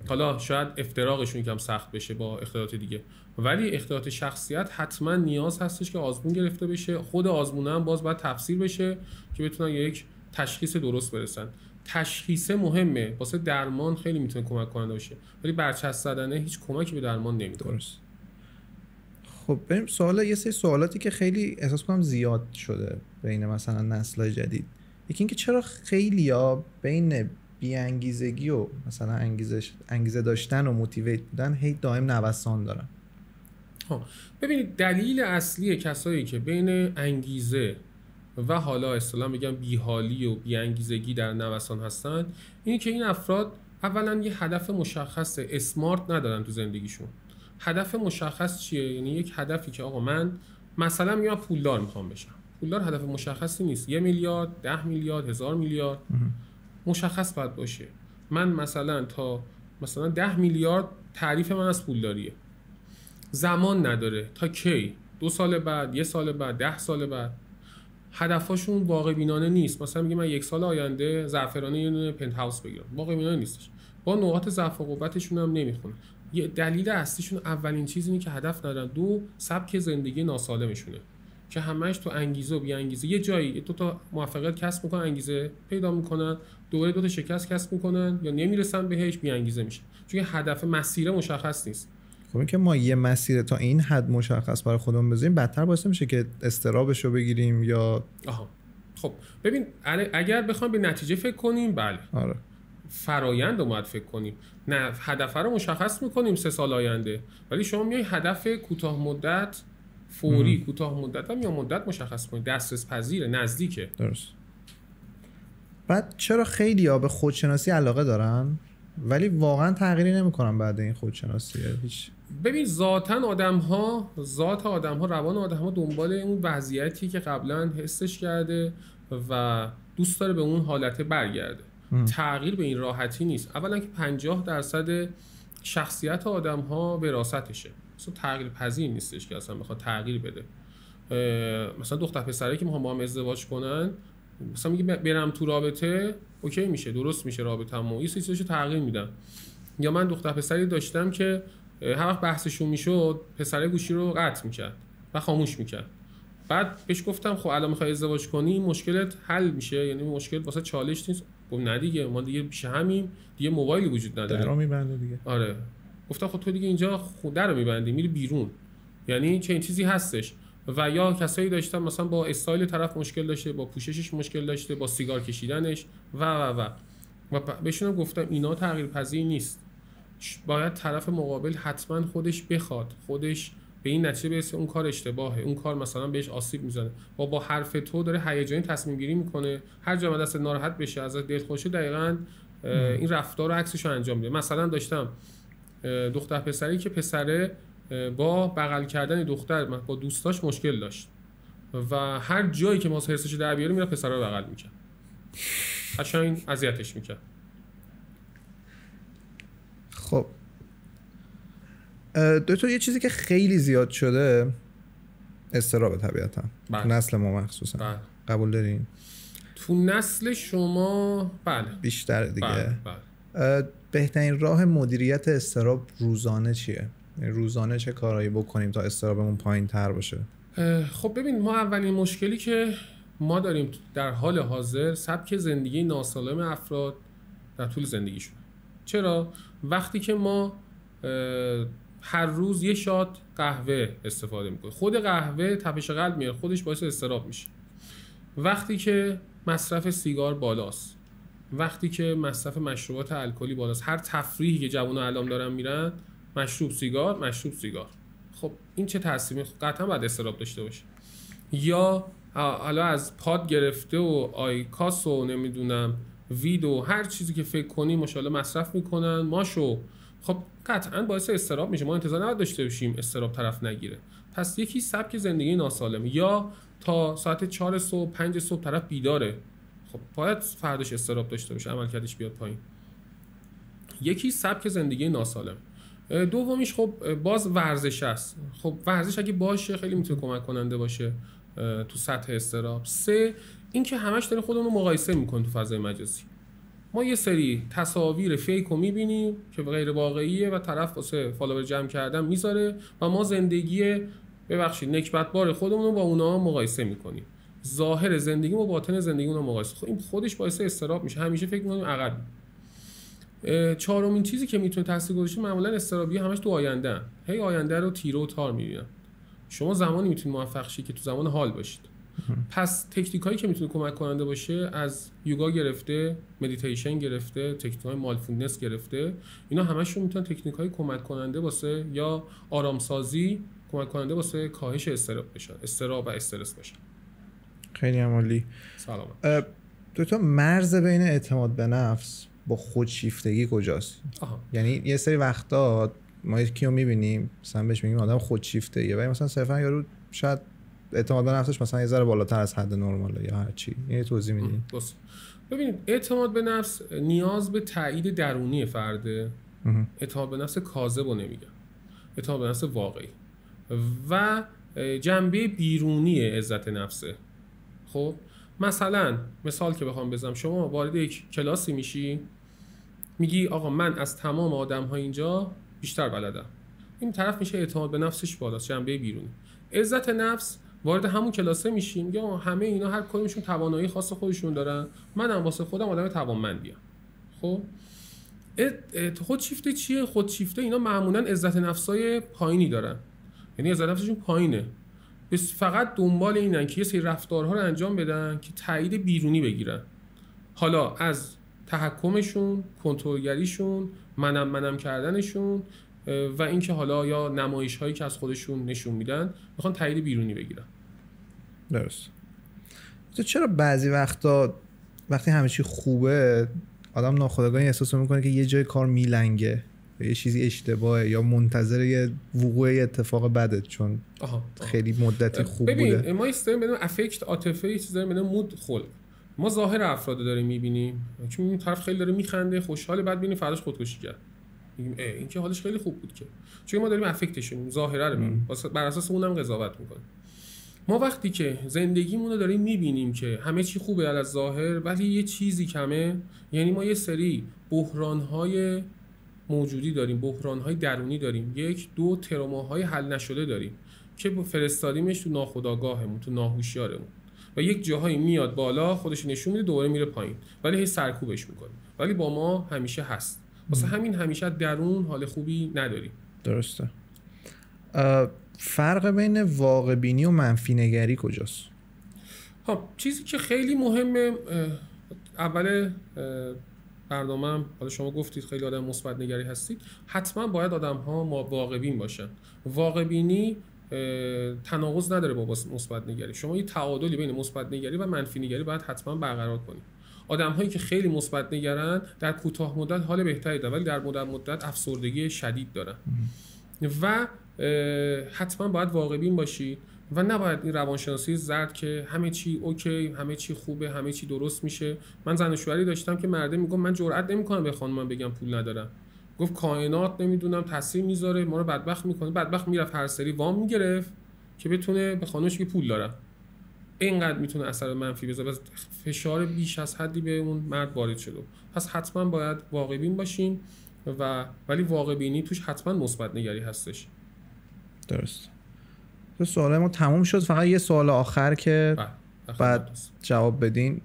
حالا شاید افتراقشون یکم سخت بشه با اختلالات دیگه، ولی اختلالات شخصیت حتما نیاز هستش که آزمون گرفته بشه. خود آزمون هم باز باید تفسیر بشه که بتونن یک تشخیص درست برسن. تشخیص مهمه، واسه درمان خیلی میتونه کمک کننده باشه، ولی برچسب زدنه هیچ کمکی به درمان نمیکنه. خب بریم یه سری سوالاتی که خیلی احساس کنم زیاد شده بین مثلا نسل‌های جدید. یکی اینکه چرا خیلیا بین بی‌انگیزگی و مثلا انگیزه داشتن و موتیویت بودن هی دائم نوسان دارن؟ ببینید دلیل اصلی کسایی که بین انگیزه و حالا اصطلاحاً بگم بی‌حالی و بی‌انگیزگی در نوسان هستن اینه که این افراد اولا یه هدف مشخص اسمارت ندارن تو زندگیشون. هدف مشخص چیه؟ یعنی یک هدفی که آقا من مثلا میام پولدار میخوام بشم. پولدار هدف مشخصی نیست. 1 میلیارد، 10 میلیارد، 1000 میلیارد مشخص باید باشه. من مثلا تا مثلا 10 میلیارد تعریف من از پولداریه. زمان نداره تا کی؟ 2 سال بعد، 1 سال بعد، 10 سال بعد. هدفاشون واقع بینانه نیست. مثلا میگه من 1 سال آینده زعفرانی یه پنت هاوس بگیرم. واقع بینانه نیستش. با نقاط ضعف و قوتشون هم نمیخونه. یه دلیل اصلیشون اولین چیز اینه که هدف ندارن. 2 سبک زندگی ناسالمشونه که همش تو انگیزه و بی انگیزه. یه جایی 2 تا موفقیت کسب میکنن، انگیزه پیدا میکنن، دوباره 2 تا شکست کسب میکنن یا نمیرسن بهش، بی انگیزه میشه. چون هدف مسیر مشخص نیست. خب این که ما یه مسیر تا این حد مشخص برای خودمون بذاریم بدتر باعث میشه که استرابشو بگیریم یا خب ببین اگر بخوام به نتیجه فکر کنیم، بله آره فرآیند رو باید فکر کنیم. نه هدف رو مشخص میکنیم 3 سال آینده، ولی شما میای هدف کوتاه مدت، فوری، کوتاه مدت و میان مدت مشخص کنید. دسترس پذیره، نزدیکه. درست. بعد چرا خیلی‌ها به خودشناسی علاقه دارن ولی واقعا تغییری نمیکنن بعد این خودشناسی؟ هیچ. ببین ذات آدم‌ها، روان آدم‌ها دنبال اون وضعیتی که قبلا حسش کرده و دوست داره به اون حالت برگرده. تغییر به این راحتی نیست. اولا که 50% شخصیت آدم‌ها وراثتشه. اصلا تغییر پذیر نیستش که اصلا بخواد تغییر بده. مثلا دختر پسرایی که میخوان با هم ازدواج کنن، مثلا میگه برم تو رابطه اوکی میشه، درست میشه رابطه‌مون، یه چیزیشو تغییر میدم. یا من دختر پسری داشتم که هر وقت بحثشون میشد پسره گوشی رو قطع میکرد و خاموش میکرد. بعد بهش گفتم خب الان میخوای ازدواج کنی مشکلت حل میشه، یعنی مشکل واسه چالش نیست. گفت نه دیگه ما دیگه پیش همیم، دیگه موبایلی وجود نداره. درو میبنده دیگه. آره. گفتم خب تو دیگه اینجا خود رو میبندی میری بیرون. یعنی چه این چیزی هستش. و یا کسایی داشتن مثلا با استایل طرف مشکل داشته، با پوششش مشکل داشته، با سیگار کشیدنش و بهشون گفتم اینا تغییر پذیر نیست. باید طرف مقابل حتما خودش بخواد، خودش به این نتیجه برسه اون کار اشتباهه، اون کار مثلا بهش آسیب میزنه، با حرف تو داره هیجانی تصمیم گیری میکنه، هر جا دست ناراحت بشه از دلخوشه دقیقاً این رفتار و عکسش رو انجام میده. مثلا داشتم دختر پسری که پسره با بغل کردن دختر با دوستاش مشکل داشت و هر جایی که واسه حسش در بیاره میره پسر رو بغل میکرد، قشنگ اذیتش میکرد. خب دکتر یه چیزی که خیلی زیاد شده اضطراب طبیعتا نسل ما مخصوصا قبول دارین؟ تو نسل شما بله بیشتر دیگه. بله. بهترین راه مدیریت اضطراب روزانه چیه؟ روزانه چه کارهایی بکنیم تا اضطرابمون پایین تر باشه؟ خب ببین، ما اولین مشکلی که ما داریم در حال حاضر سبک زندگی ناسالم افراد در طول زندگیشون. چرا؟ وقتی که ما هر روز یه شات قهوه استفاده میکنیم، خود قهوه تپش قلب میاره، خودش باعث اضطراب میشه. وقتی که مصرف سیگار بالاست، وقتی که مصرف مشروبات الکلی بالاست، هر تفریحی که جوونا الان دارن میرن مشروب سیگار. خب این چه تأثیری؟ قطعا باید اضطراب داشته باشه. یا حالا از پاد گرفته و آیکاس و نمیدونم ویدو هر چیزی که فکر کنی ماشاءالله مصرف میکنن ماشو، خب قطعا باعث اضطراب میشه. ما انتظار نباید داشته باشیم اضطراب طرف نگیره. پس یکی سبک زندگی ناسالم، یا تا ساعت 4 صبح 5 صبح طرف بیداره، خب باید فرداش اضطراب داشته باشه، عملکردش بیاد پایین. یکی سبک زندگی ناسالم. دومیش خب باز ورزش است. خب ورزش اگه باشه خیلی میتونه کمک کننده باشه تو سطح اضطراب. 3 اینکه همش داریم خودمون رو مقایسه میکنیم تو فضای مجازی. ما یه سری تصاویر فیک رو میبینیم که غیر واقعیه و طرف واسه فالوور جمع کردن میذاره و ما زندگی نکبتبار خودمون رو با اونا مقایسه میکنیم. ظاهر زندگی و باطن زندگی اونها مقایسه. خب این خودش باعث اضطراب میشه. همیشه فکر میکنیم عقب. چهارمین چیزی که میتونه تاثیرگذار معمولا اضطرابی همش تو آینده. هی آینده رو تیره و تار میبینن. شما زمانی میتونید موفق شید که تو زمان حال باشید. پس تکنیکایی که میتونه کمک کننده باشه از یوگا گرفته، مدیتیشن گرفته، تکنیک‌های مایندفولنس گرفته، اینا همشون میتونن تکنیک‌های کمک کننده واسه یا آرامسازی کمک کننده واسه کاهش اضطراب و استرس باشن. خیلی عالی. سلام. تو مرز بین اعتماد به نفس با خودشیفتگی کجاست؟ یعنی یه سری وقتا ما کیو میبینیم مثلا بهش میگیم آدم خودشیفته‌ایه، ولی مثلا صرفا یارو شاید اعتماد به نفسش مثلا یه ذره بالاتر از حد نرماله یا هر چی. یعنی توضیح میدین؟ ببینید اعتماد به نفس نیاز به تایید درونی فرده. اعتماد به نفس کاذب رو نمیگم، اعتماد به نفس واقعی و جنبه بیرونی عزت نفسه. خب مثلا مثال که بخوام بزنم، شما وارد یک کلاسی میشی میگی آقا من از تمام آدم‌ها اینجا بیشتر بلدم. این طرف میشه اعتماد به نفسش بالاست، جنبه بیرونی. عزت نفس وارد همون کلاسه میشیم یا همه اینا هر کدومشون توانایی خاص خودشون دارن، منم واسه خودم آدم توانمندیم. خب خودشیفته چیه؟ خودشیفته اینا معمولا عزت نفسای پایینی دارن، یعنی عزت نفسشون پایینه، بس فقط دنبال اینن که یه سری رفتارها رو انجام بدن که تایید بیرونی بگیرن، حالا از تحکمشون، کنترلگریشون، منم کردنشون و اینکه حالا یا نمایش هایی که از خودشون نشون میدن میخوان تایید بیرونی بگیرن. درست. تو چرا بعضی وقتا وقتی همه چی خوبه آدم ناخودآگاه احساس میکنه که یه جای کار میلنگه، یه چیزی اشتباهه یا منتظر یه وقوع اتفاق بده چون خیلی مدتی خوب بوده؟ ببین ما استریم بدیم افکت عاطفه، یه چیزی داریم بدیم مود خلق. ما ظاهر افراد داریم میبینیم که این طرف خیلی داره میخنده خوشحاله، بعد ببینیم فرداش خودکشی کرد، میگیم این که حالش خیلی خوب بود که، چون ما داریم افکتش رو ظاهره رو میبینیم، بر اساس اونم قضاوت میکنیم. ما وقتی که زندگیمون رو داریم میبینیم که همه چی خوبه از ظاهر ولی یه چیزی کمه، یعنی ما یه سری بحران‌های موجودی داریم، بحران‌های درونی داریم، 1 2 تروماهای حل نشده داریم که فرستادیمش تو ناخودآگاهمون، تو ناهوشیارمون و یک جاهایی میاد بالا خودش نشون میده دوباره میره پایین، ولی هی سرکوبش میکنه، ولی با ما همیشه هست. واسه همین همیشه درون حال خوبی نداریم. درسته. فرق بین واقع بینی و منفی نگری کجاست؟ چیزی که خیلی مهمه، اول برنامه‌ام حالا شما گفتید خیلی آدم مثبت نگری هستید، حتما باید آدم‌ها واقع بین باشن. واقع بینی تناقض نداره با مثبت نگری. شما یه تعادلی بین مثبت نگری و منفی نگری باید حتما برقرار کنید. آدم‌هایی که خیلی مثبت نگرن در کوتاه مدت حال بهتری دارن، ولی در مدت افسردگی شدید دارن. و حتما باید واقع بین باشید و نباید این روانشناسی زرد که همه چی اوکی، همه چی خوبه، همه چی درست میشه. من زن و شوهری داشتم که مرده میگم من جرئت نمیکنم به خانمم بگم پول ندارم. گفت کائنات نمیدونم تاثیر میذاره، ما رو بدبخت میکنه. بدبخت میرفت هر سری وام میگرفت که بتونه به خانمش که پول دارم. اینقدر میتونه اثر منفی بذاره، بس فشار بیش از حدی به اون مرد وارد شده. پس حتما باید واقع بین باشیم ولی واقع بینی توش حتما مثبت نگری هستش. درست. تو سوال ما تموم شد، فقط یه سوال آخر که بعد جواب بدین.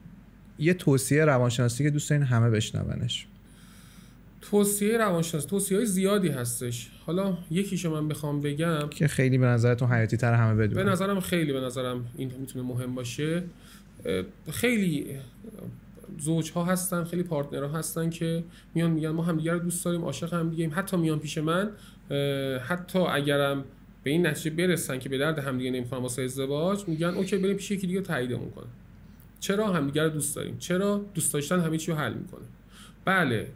یه توصیه روانشناسی که دوست دارین همه بشنونش. توصیه روانشناسی توصیه‌های زیادی هستش. حالا یکیشو من بخوام بگم که خیلی به نظرتون حیاتی تر همه بدونن. به نظرم این میتونه مهم باشه. خیلی زوج‌ها هستن، خیلی پارتنرها هستن که میان میگن ما همدیگه رو دوست داریم، عاشق همدیگه‌ایم. حتی میان پیش من، حتی اگرم به این نتیجه برسن که به درد همدیگه نمیخوان واسه ازدواج، میگن اوکی بریم پیش یکی دیگه تاییدمون کنه. چرا همدیگه رو دوست داریم؟ چرا دوست داشتن همه چی رو حل میکنه. بله،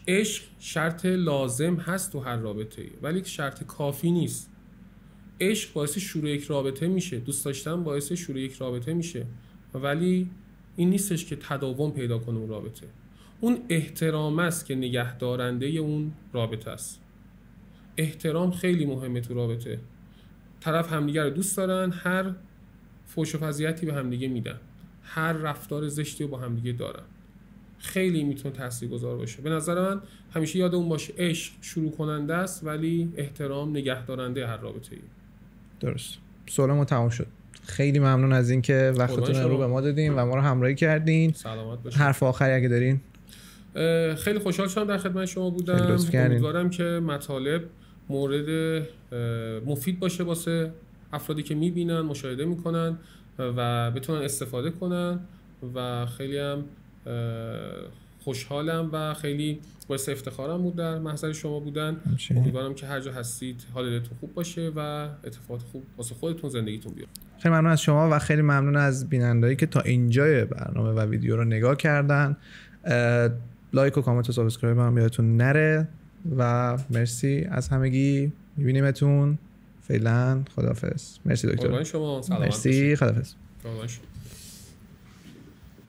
عشق شرط لازم هست تو هر رابطه‌ای، ولی شرط کافی نیست. عشق باعث شروع یک رابطه میشه، دوست داشتن باعث شروع یک رابطه میشه، ولی این نیستش که تداوم پیدا کنه اون رابطه. اون احترام است که نگهدارنده اون رابطه است. احترام خیلی مهمه تو رابطه. طرف همدیگه رو دوست دارن، هر فحش و فضیحتی به همدیگه میدن، هر رفتار زشتی رو با همدیگه دارن. خیلی میتونه تاثیرگذار باشه. به نظر من همیشه یادمون باشه عشق شروع کننده است ولی احترام نگهدارنده هر رابطه‌ای. درست. سوالمون تموم شد. خیلی ممنون از اینکه وقتتون رو به ما دادین و ما رو همراهی کردین. سلامت باشید. حرف آخری اگه دارین؟ خیلی خوشحال شدم در خدمت شما بودم. امیدوارم که مطالب مورد مفید باشه واسه افرادی که میبینن، مشاهده میکنن و بتونن استفاده کنن و خیلی هم خوشحالم و خیلی باعث افتخارم بود در محضر شما بودن. امیدوارم که هر جا هستید حالتون خوب باشه و اتفاقات خوب واسه خودتون زندگیتون بیاد. خیلی ممنون از شما و خیلی ممنون از بینندهایی که تا اینجای برنامه و ویدیو رو نگاه کردن. لایک و کامنت و سابسکرایب هم یادتون نره و مرسی از همگی. میبینیمتون. فعلا خداحافظ. مرسی دکتر. شما سلامت مرسی. خداحافظ.